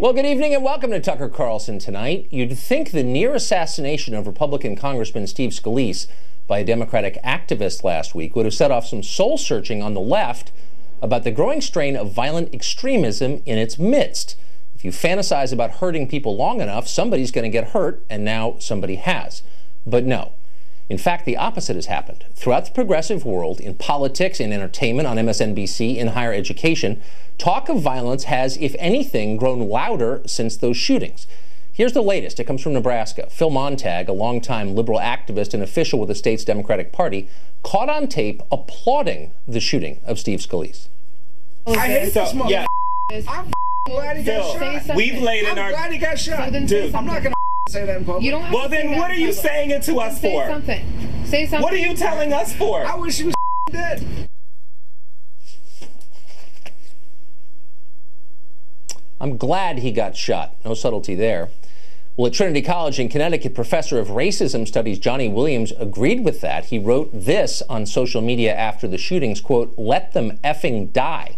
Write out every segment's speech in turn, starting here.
Well, good evening and welcome to Tucker Carlson Tonight. You'd think the near assassination of Republican Congressman Steve Scalise by a Democratic activist last week would have set off some soul searching on the left about the growing strain of violent extremism in its midst. If you fantasize about hurting people long enough, somebody's going to get hurt, and now somebody has. But no. In fact, the opposite has happened. Throughout the progressive world, in politics, in entertainment, on MSNBC, in higher education, talk of violence has, if anything, grown louder since those shootings. Here's the latest. It comes from Nebraska. Phil Montag, a longtime liberal activist and official with the state's Democratic Party, caught on tape applauding the shooting of Steve Scalise. I hate this mother. Yeah. I'm glad he got shot. We've laid in our... I'm glad he got shot. So dude, I'm not going to say that in public. You don't have well, then what are you saying it to us for? Say something. Say something. What are you telling us for? I wish he was dead. I'm glad he got shot. No subtlety there. Well, at Trinity College in Connecticut, professor of racism studies Johnny Williams agreed with that. He wrote this on social media after the shootings, quote, "Let them effing die."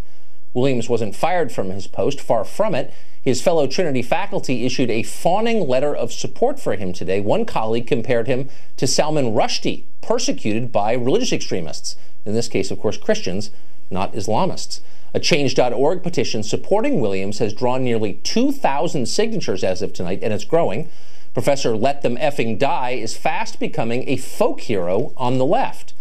Williams wasn't fired from his post, far from it. His fellow Trinity faculty issued a fawning letter of support for him today. One colleague compared him to Salman Rushdie, persecuted by religious extremists. In this case, of course, Christians, not Islamists. A Change.org petition supporting Williams has drawn nearly 2,000 signatures as of tonight, and it's growing. Professor Let Them Effing Die is fast becoming a folk hero on the left.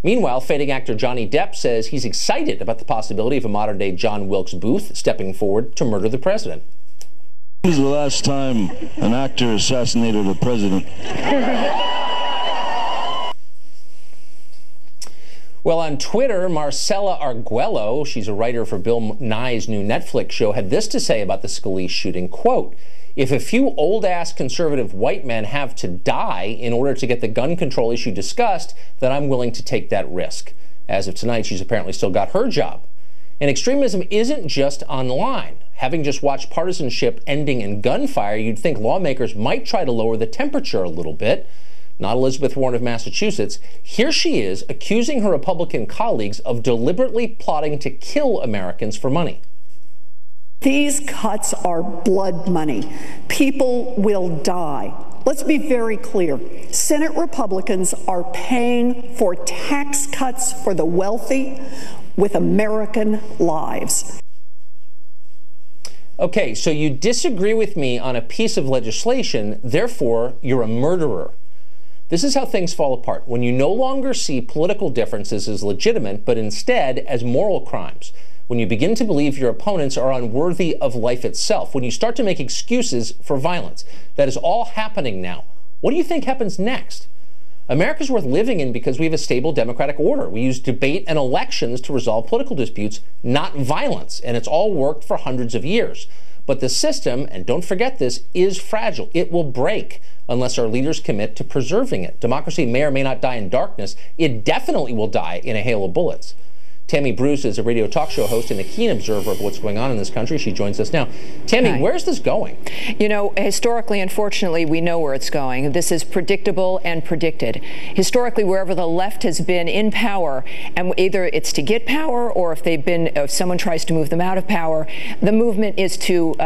Meanwhile, fading actor Johnny Depp says he's excited about the possibility of a modern-day John Wilkes Booth stepping forward to murder the president. When was the last time an actor assassinated a president? Well, on Twitter, Marcela Arguello, she's a writer for Bill Nye's new Netflix show, had this to say about the Scalise shooting, quote, "If a few old-ass conservative white men have to die in order to get the gun control issue discussed, then I'm willing to take that risk." As of tonight, she's apparently still got her job. And extremism isn't just online. Having just watched partisanship ending in gunfire, you'd think lawmakers might try to lower the temperature a little bit. Not Elizabeth Warren of Massachusetts. Here she is accusing her Republican colleagues of deliberately plotting to kill Americans for money. These cuts are blood money. People will die. Let's be very clear. Senate Republicans are paying for tax cuts for the wealthy with American lives. Okay, so you disagree with me on a piece of legislation, therefore you're a murderer. This is how things fall apart. When you no longer see political differences as legitimate, but instead as moral crimes. When you begin to believe your opponents are unworthy of life itself. When you start to make excuses for violence. That is all happening now. What do you think happens next? America's worth living in because we have a stable democratic order. We use debate and elections to resolve political disputes, not violence. And it's all worked for hundreds of years. But the system, and don't forget this, is fragile. It will break unless our leaders commit to preserving it. Democracy may or may not die in darkness. It definitely will die in a hail of bullets. Tammy Bruce is a radio talk show host and a keen observer of what's going on in this country. She joins us now. Tammy, Hi. Where's this going? You know, historically, unfortunately, we know where it's going. This is predictable and predicted. Historically, wherever the left has been in power, and either it's to get power or if someone tries to move them out of power, the movement is to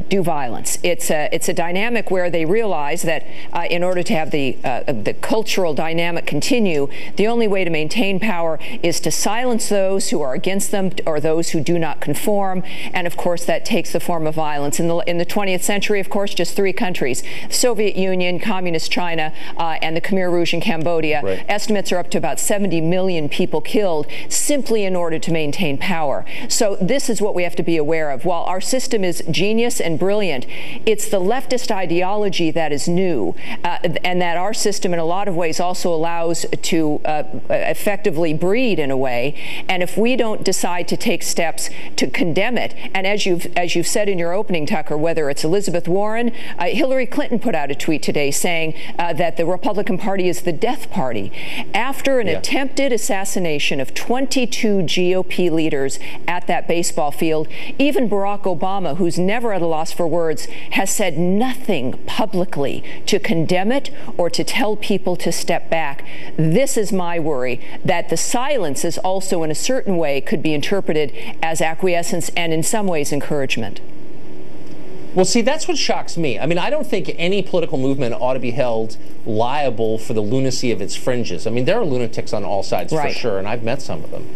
do violence. It's a dynamic where they realize that in order to have the cultural dynamic continue, the only way to maintain power is to silence those who are against them or those who do not conform, and of course that takes the form of violence. In the 20th century, of course, just 3 countries: Soviet Union, Communist China, and the Khmer Rouge in Cambodia. Right. Estimates are up to about 70 million people killed simply in order to maintain power. So this is what we have to be aware of. While our system is genius and brilliant, it's the leftist ideology that is new, and that our system in a lot of ways also allows to effectively breed in a way. And if we don't decide to take steps to condemn it, and as you've said in your opening, Tucker, whether it's Elizabeth Warren, Hillary Clinton put out a tweet today saying that the Republican Party is the death party. After an attempted assassination of 22 GOP leaders at that baseball field, even Barack Obama, who's never at a loss for words, has said nothing publicly to condemn it or to tell people to step back. This is my worry, that the silence is also in a certain way could be interpreted as acquiescence and in some ways encouragement. Well, see, that's what shocks me. I mean, I don't think any political movement ought to be held liable for the lunacy of its fringes. I mean, there are lunatics on all sides for sure, and I've met some of them.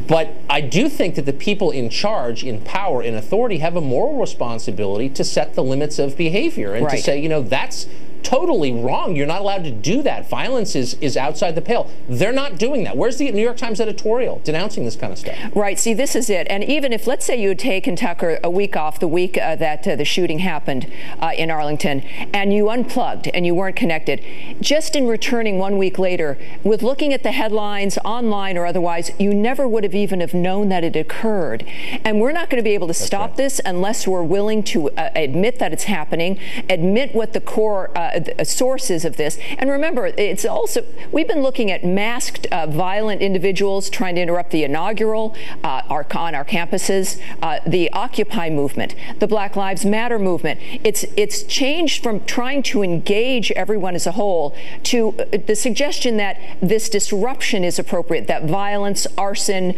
But I do think that the people in charge, in power, in authority have a moral responsibility to set the limits of behavior and to say, you know, that's totally wrong. You're not allowed to do that. Violence is outside the pale. They're not doing that. Where's the New York Times editorial denouncing this kind of stuff? Right. See, this is it. And even if, let's say you had taken, Tucker, a week off, the week that the shooting happened in Arlington, and you unplugged and you weren't connected, just in returning 1 week later, with looking at the headlines online or otherwise, you never would have even have known that it occurred. And we're not going to be able to stop this unless we're willing to admit that it's happening, admit what the core sources of this. And remember, it's also, we've been looking at masked violent individuals trying to interrupt the inaugural on our campuses, the Occupy movement, the Black Lives Matter movement. It's changed from trying to engage everyone as a whole to the suggestion that this disruption is appropriate, that violence, arson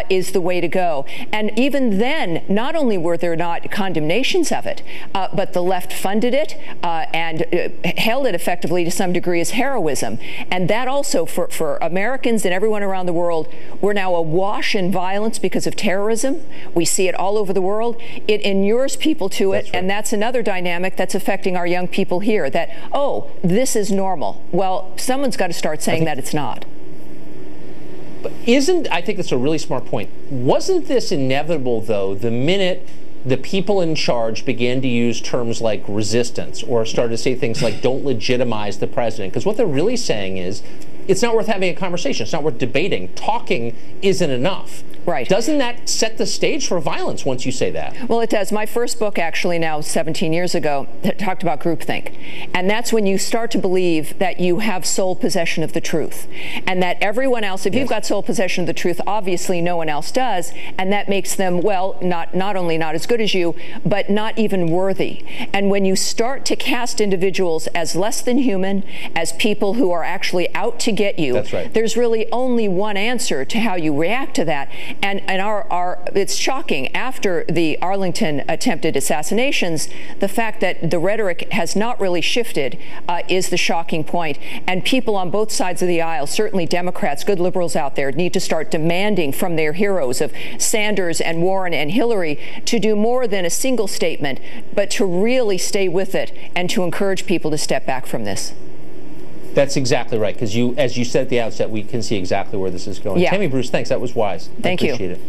is the way to go. And even then, not only were there not condemnations of it, but the left funded it and held it effectively to some degree as heroism. And that also, for Americans and everyone around the world, we're now awash in violence because of terrorism. We see it all over the world. It inures people to it, and that's another dynamic that's affecting our young people here, that, oh, this is normal. Well, someone's got to start saying that it's not. But I think that's a really smart point. Wasn't this inevitable, though, the minute the people in charge began to use terms like resistance or started to say things like don't legitimize the president? Because what they're really saying is it's not worth having a conversation. It's not worth debating. Talking isn't enough. Right. Doesn't that set the stage for violence once you say that? Well, it does. My first book, actually now 17 years ago, talked about groupthink. And that's when you start to believe that you have sole possession of the truth. And that everyone else, if you've got sole possession of the truth, obviously no one else does. And that makes them, well, not only not as good as you, but not even worthy. And when you start to cast individuals as less than human, as people who are actually out to get you, there's really only one answer to how you react to that. And it's shocking, after the Arlington attempted assassinations, the fact that the rhetoric has not really shifted is the shocking point. And people on both sides of the aisle, certainly Democrats, good liberals out there, need to start demanding from their heroes of Sanders and Warren and Hillary to do more than a single statement, but to really stay with it and to encourage people to step back from this. That's exactly right, because as you said at the outset, we can see exactly where this is going. Tammy Bruce, thanks. That was wise. Thank you. I appreciate it.